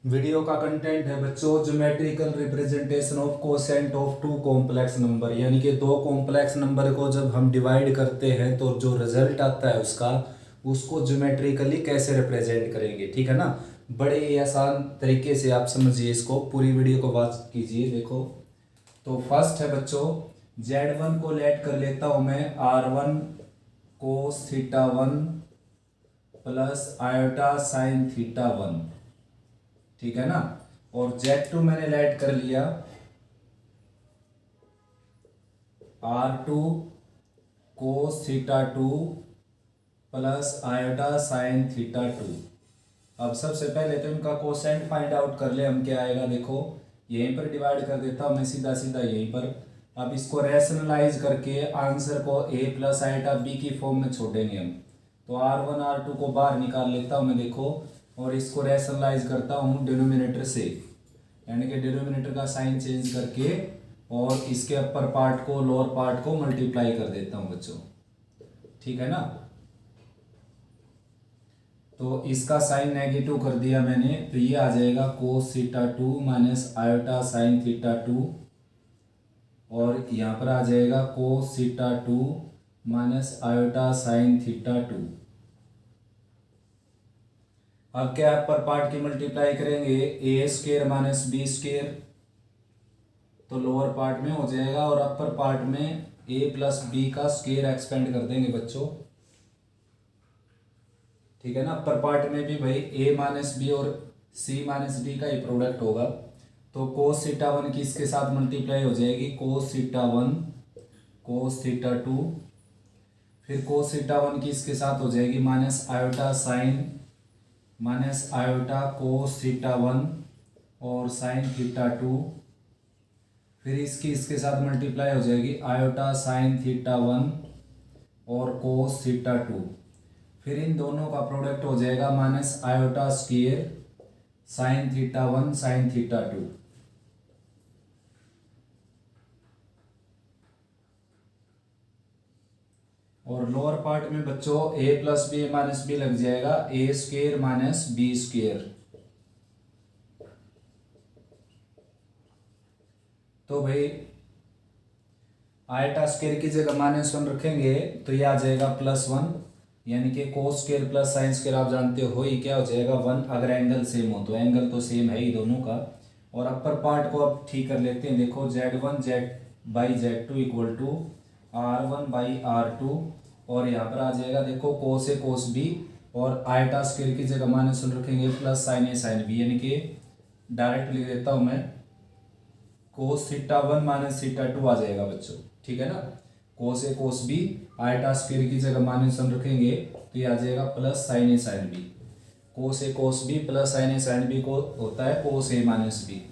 Video का content है बच्चों geometrical representation of quotient of two complex number, यानी कि दो कॉम्प्लेक्स नंबर को जब हम डिवाइड करते हैं तो जो रिजल्ट आता है उसका उसको ज्योमेट्रिकली कैसे रिप्रेजेंट करेंगे। ठीक है ना, बड़े ही आसान तरीके से आप समझिए इसको, पूरी वीडियो को वॉच कीजिए। देखो तो फर्स्ट है बच्चों, Z1 को लेट कर लेता हूं मैं R1 कोस theta 1 plus iota sine theta 1। ठीक है ना, और Z2 मैंने लेट कर लिया R2 cos theta 2 plus iota sine theta 2। अब सबसे पहले तो इनका कोसेंट फाइंड आउट कर ले हम, क्या आएगा देखो, यहीं पर डिवाइड कर देता हूं मैं सीधा सीधा यहीं पर। अब इसको रैशनलाइज करके आंसर को a प्लस आयोटा b की फॉर्म में छोड़ेंगे हम। तो R1 R2 को बाहर निकाल लेता हूं मैं देखो, और इसको रैशनलाइज करता हूं डिनोमिनेटर से, यानी कि डिनोमिनेटर का साइन चेंज करके और इसके अपर पार्ट को लोअर पार्ट को मल्टीप्लाई कर देता हूं बच्चों। ठीक है ना, तो इसका साइन नेगेटिव कर दिया मैंने, तो ये आ जाएगा cos theta 2 minus iota sine theta 2, और यहाँ पर आ जाएगा cos theta 2 minus iota sine theta 2। अब क्या अपर पार्ट की मल्टीप्लाई करेंगे, ए स्क्र माइनस बी स्क्र, तो लोअर पार्ट में हो जाएगा, और अपर पार्ट में ए प्लस बी का स्क्वायर एक्सपेंड कर देंगे बच्चों। ठीक है ना, अपर पार्ट में भी भाई ए माइनस बी और सी माइनस डी का ही प्रोडक्ट होगा, तो कोस थीटा 1 की इसके साथ मल्टीप्लाई हो जाएगी कोस थीटा 1 कोस थीटा 2, फिर कोस थीटा 1 की इसके साथ हो जाएगी minus iota sine minus iota कोस थीटा 1 और साइन थीटा 2, फिर इसकी इसके साथ मल्टीप्लाई हो जाएगी आयोटा साइन थीटा 1 और कोस थीटा 2, फिर इन दोनों का प्रोडक्ट हो जाएगा minus iota square sine theta 1 sign theta 2। और लोअर पार्ट में बच्चों ए प्लस बी माइनस बी लग जाएगा, ए स्क्वायर माइनस बी स्क्वायर। तो भाई आयटा स्क्वायर की जगह -1 रखेंगे तो ये आ जाएगा +1, यानी कि cos square plus sine square आप जानते हो ही क्या हो जाएगा 1, अगर एंगल सेम हो तो। एंगल तो सेम है ही दोनों का। और अपर पार्ट को अब ठीक कर लेते हैं, देखो Z1 Z/Z2 equal to R1/R2, और यहाँ पर आ जाएगा देखो कोस ए कोस बी, और आयटा स्क्वायर की जगह -1 रखेंगे प्लस साइन ए साइन बी, यानी कि डायरेक्ट लिख देता हूँ मैं कोस थीटा 1 माइनस थीटा 2 आ जाएगा बच्चों। ठीक है ना, कोस ए कोस बी, आयटा स्क्वायर की जगह -1 रखेंगे तो ये आ जाएगा प्लस साइन ए साइन बी। कोस ए कोस बी प्लस साइन ए साइन बी को होता है कोस ए माइनस बी।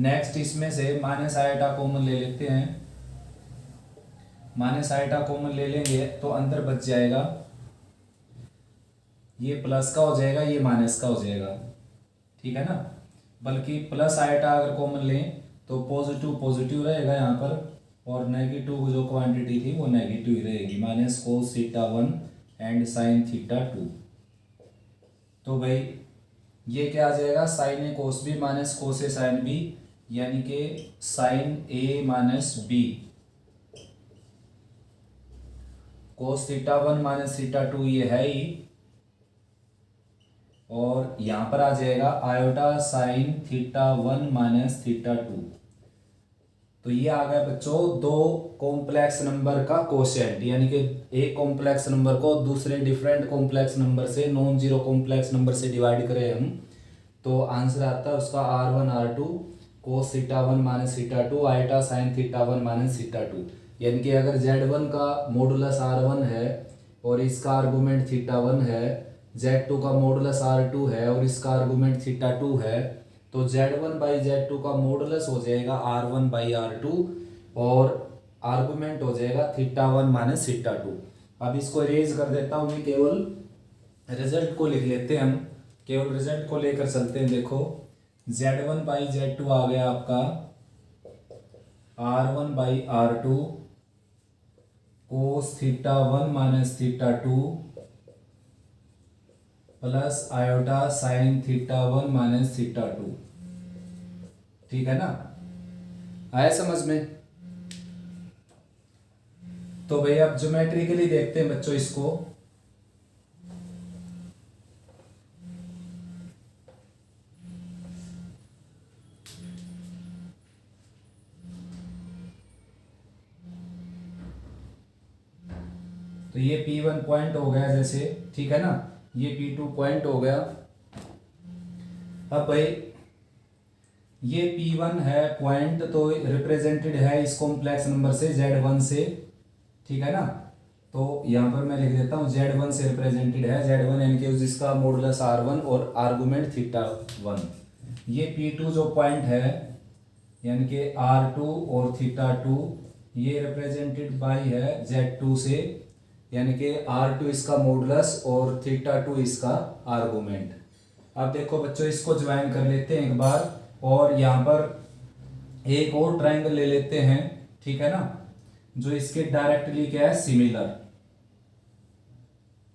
नेक्स्ट इसमें से माइनस आयटा कॉमन ले लेते हैं, माइनस आयटा कॉमन ले लेंगे तो अंदर बच जाएगा, ये प्लस का हो जाएगा ये माइनस का हो जाएगा। ठीक है ना, बल्कि प्लस आयटा अगर कॉमन लें तो पॉजिटिव पॉजिटिव रहेगा यहाँ पर, और नेगेटिव जो क्वांटिटी थी वो नेगेटिव ही रहेगी, minus cos theta 1 and sine theta 2। तो भाई ये क्या आ जाएगा, sine A cos B minus cos A sine B, यानी कि sine A minus B cos theta 1 minus theta 2 ये है ही, और यहां पर आ जाएगा iota sine theta 1 minus theta 2। तो ये आ गया बच्चों दो कॉम्प्लेक्स नंबर का कोशेंट, यानी कि एक कॉम्प्लेक्स नंबर को दूसरे डिफरेंट कॉम्प्लेक्स नंबर से, नॉन जीरो कॉम्प्लेक्स नंबर से डिवाइड करें हम, तो आंसर आता है उसका R1 R2 कोस theta 1 minus theta 2 eta sign theta 1 minus theta 2। यानी कि अगर Z1 का मॉडुलस R1 है और इसका आर्गूमेंट थीटा 1 है, Z2 का मॉडुलस R2 है और इसका आर्गूमेंट थीटा 2 है, तो Z1/Z2 का मॉडुलस हो जाएगा R1/R2 और आर्गूमेंट हो जाएगा थीटा 1 माइनस थीटा 2। अब इसको इरेज कर देता हूँ मैं, केवल रिजल्ट को लिख लेते हैं हम, केवल रिजल्ट को लेकर चलते हैं। देखो Z1/Z2 आ गया आपका R1/R2 कोस theta 1 minus theta 2 plus iota sine theta 1 minus theta 2। ठीक है ना, आया समझ में। तो भाई अब ज्योमेट्रिकली देखते हैं बच्चों इसको। तो ये P1 पॉइंट हो गया जैसे, ठीक है ना, ये P2 पॉइंट हो गया। अब भाई ये P1 है पॉइंट, तो रिप्रेजेंटेड है इस कॉम्प्लेक्स नंबर से Z1 से, ठीक है ना। तो यहाँ पर मैं लिख देता हूँ Z1 से रिप्रेजेंटेड है, Z1 यानी कि जिसका मॉडुलस R1 और आर्गुमेंट थीटा 1। ये P2 जो पॉइंट है यानी कि R2 और थीटा 2, ये रिप्रेजेंटेड बाय है Z2 से, यानी कि R2 इसका मॉडुलस और थीटा 2 इसका आर्गुमेंट। अब देखो बच्चों इसको ज्वाइन कर लेते हैं एक बार, और यहाँ पर एक और ट्राइंगल ले लेते हैं, ठीक है ना, जो इसके डायरेक्टली क्या है, सिमिलर।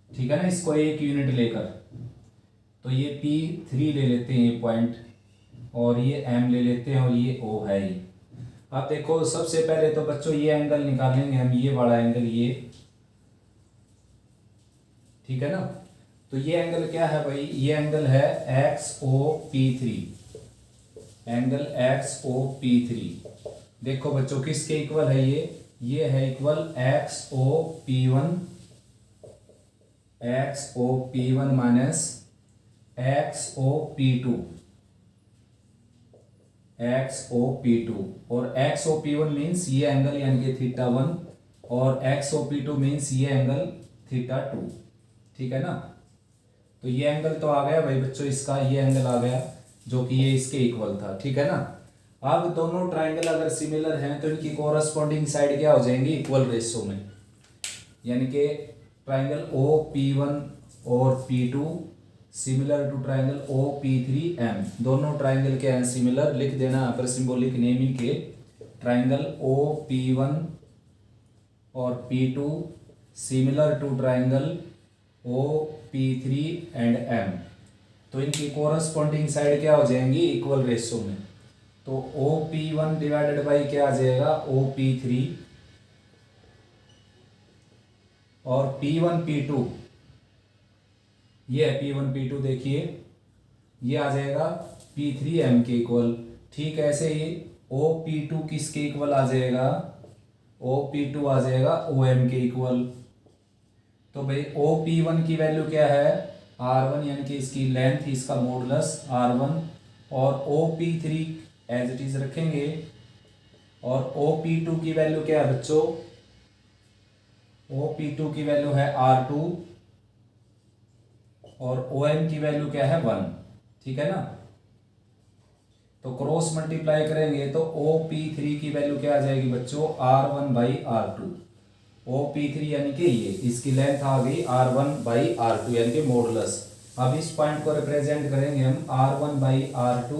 ठीक है ना, इसको एक यूनिट लेकर, तो ये P3 ले लेते हैं ये पॉइंट, और ये M ले लेते हैं, और ये O है ये। अब देखो सबसे पहले तो बच्चों ये एंगल निकालेंगे हम, ये वाला एंगल, ये, ठीक है ना। तो ये एंगल क्या है भाई, ये एंगल है XOP3, एंगल XOP3। देखो बच्चों किसके इक्वल है ये है इक्वल XOP1 माइनस XOP2, और XOP1 मीन्स ये एंगल यानी कि थीटा 1, और XOP2 मीन्स ये एंगल थीटा 2, ठीक है ना। तो ये एंगल तो आ गया भाई बच्चों, इसका ये एंगल आ गया जो कि ये इसके इक्वल था, ठीक है ना। अब दोनों ट्राइंगल अगर सिमिलर हैं तो इनकी कोरस्पॉन्डिंग साइड क्या हो जाएंगी, इक्वल रेशियो में, यानी कि ट्राइंगल OP1 और P2 similar to triangle OP3M। दोनों ट्राइंगल क्या हैं, सिमिलर। लिख देना यहाँ पर सिंबॉलिक नेमिंग के, ट्राइंगल OP1 और P2 similar to triangle OP3 and M। तो इनकी कोरस्पॉन्डिंग साइड क्या हो जाएंगी, इक्वल रेशियो में। तो OP1 डिवाइडेड बाई क्या आ जाएगा, OP3, और P1 P2, ये है P1 P2, देखिए ये आ जाएगा P3M के इक्वल। ठीक ऐसे ही OP2 किसके इक्वल आ जाएगा, OP2 आ जाएगा OM के इक्वल। तो भाई OP1 की वैल्यू क्या है, R1 यानी कि इसकी लेंथ, इसका मॉडुलस R1, और OP3 एज इट इज रखेंगे, और OP2 की वैल्यू क्या है बच्चों, OP2 की वैल्यू है R2, और OM की वैल्यू क्या है 1, ठीक है ना। तो क्रॉस मल्टीप्लाई करेंगे तो OP3 की वैल्यू क्या आ जाएगी बच्चों, R1 बाई R2। OP3 यानी कि ये इसकी लेंथ आ गई R1 बाई R2 यानी कि मॉडुलस। अब इस पॉइंट को रिप्रेजेंट करेंगे हम R1 बाई R2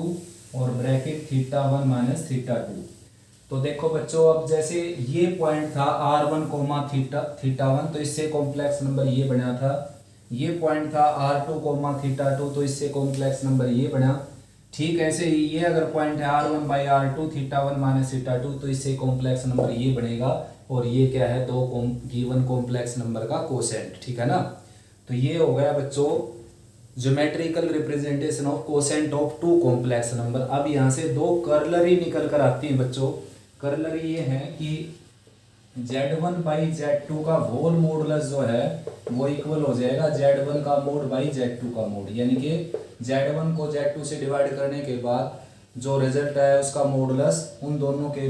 और ब्रैकेट थीटा 1 माइनस थीटा 2। तो देखो बच्चों अब जैसे ये पॉइंट था R1 कोमा थीटा 1, तो इससे कॉम्प्लेक्स नंबर ये बना था। ये पॉइंट था R2 कोमा थीटा 2, तो इससे कॉम्प्लेक्स नंबर ये बना। ठीक ऐसे ही ये अगर पॉइंट है R1 by R2 theta 1 minus theta 2, तो इससे कॉम्प्लेक्स नंबर ये बनेगा, और ये क्या है, तो गिवन कॉम्प्लेक्स नंबर का कोसेंट, ठीक है ना। तो ये हो गया बच्चों geometrical representation of quotient of two complex number. अब यहाँ से दो कर्लरी निकल कर आती हैं बच्चों। कर्लरी ये है कि Z1 बाई Z2 का होल मॉडुलस जो है वो इक्वल हो जाएगा Z1 का मोड बाई Z2 का मोड, यानी कि Z1 को Z2 से डिवाइड करने के बाद जो रिजल्ट है उसका मॉडुलस उन दोनों के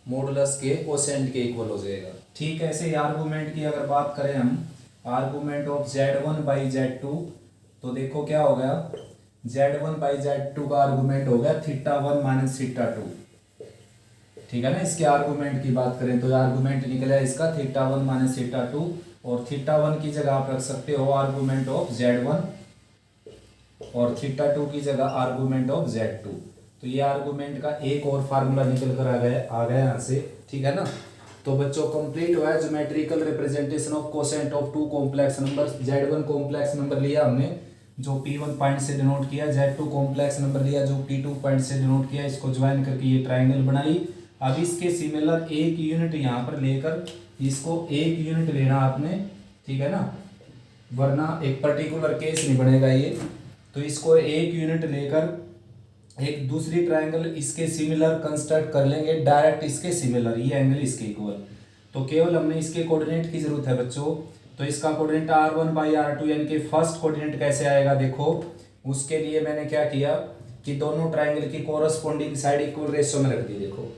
मॉडुलस के कोसेंट के इक्वल हो जाएगा। ठीक है, ऐसे ही आर्गूमेंट की अगर बात करें हम, argument of Z1 by Z2, तो देखो क्या हो गया, Z1 बाई Z2 का आर्गूमेंट हो गया थीटा 1 माइनस थीटा 2, ठीक है ना। इसके आर्गूमेंट की बात करें तो आर्गूमेंट निकला इसका थीटा 1 माइनस थीटा 2, और थीटा 1 की जगह आप रख सकते हो आर्गूमेंट ऑफ Z1, और थीटा 2 की जगह आर्गूमेंट ऑफ Z2। तो ये आर्गूमेंट का एक और फार्मूला निकल कर आ गया यहाँ से, ठीक है ना। तो बच्चों कंप्लीट हुआ है geometrical representation of quotient of two complex number. Z1 complex number लिया हमने जो P1 पॉइंट से डिनोट किया, Z2 कॉम्प्लेक्स नंबर लिया जो P2 पॉइंट से डिनोट किया, इसको ज्वाइन करके ये ट्राइंगल बनाई। अब इसके सिमिलर एक यूनिट यहाँ पर लेकर इसको एक यूनिट लेना आपने, ठीक है ना, वरना एक पर्टिकुलर केस नहीं बनेगा ये। तो इसको एक यूनिट लेकर एक दूसरी ट्राइंगल इसके सिमिलर कंस्ट्रक्ट कर लेंगे, डायरेक्ट इसके सिमिलर, ये एंगल इसके इक्वल। तो केवल हमने इसके कोऑर्डिनेट की जरूरत है बच्चों। तो इसका कोऑर्डिनेट r1/r2 यानी कि फर्स्ट कोऑर्डिनेट कैसे आएगा देखो। उसके लिए मैंने क्या किया कि दोनों ट्राइंगल की कोरस्पॉन्डिंग साइड इक्वल रेशियो में रख दी। देखो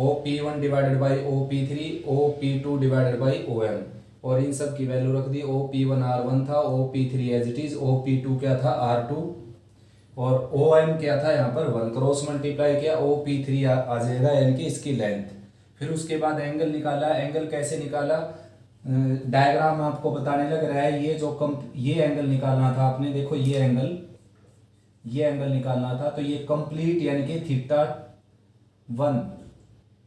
OP1 divided by OP3, OP2 divided by OM, और इन सब की वैल्यू रख दी। OP1 R1 था, OP3 as it is, OP2 क्या था R2, और OM क्या था यहाँ पर 1, क्रॉस मल्टीप्लाई किया, OP3 आ जाएगा यानी कि इसकी लेंथ। फिर उसके बाद एंगल निकाला। एंगल कैसे निकाला, डायग्राम आपको बताने लग रहा है। ये एंगल निकालना था आपने, देखो ये एंगल निकालना था। तो ये कंप्लीट यानी कि θ1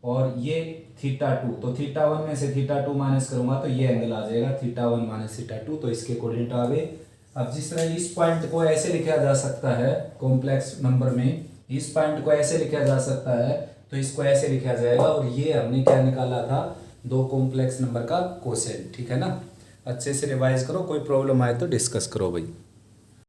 और ये θ2, तो θ1 में से θ2 माइनस करूंगा तो ये एंगल आ जाएगा θ1 माइनस θ2। तो इसके कोऑर्डिनेट आ गए। अब जिस तरह इस पॉइंट को ऐसे लिखा जा सकता है कॉम्प्लेक्स नंबर में, इस पॉइंट को ऐसे लिखा जा सकता है, तो इसको ऐसे लिखा जाएगा। और ये हमने क्या निकाला था, दो कॉम्प्लेक्स नंबर का कोसेंट, ठीक है ना। अच्छे से रिवाइज करो, कोई प्रॉब्लम आए तो डिस्कस करो भाई।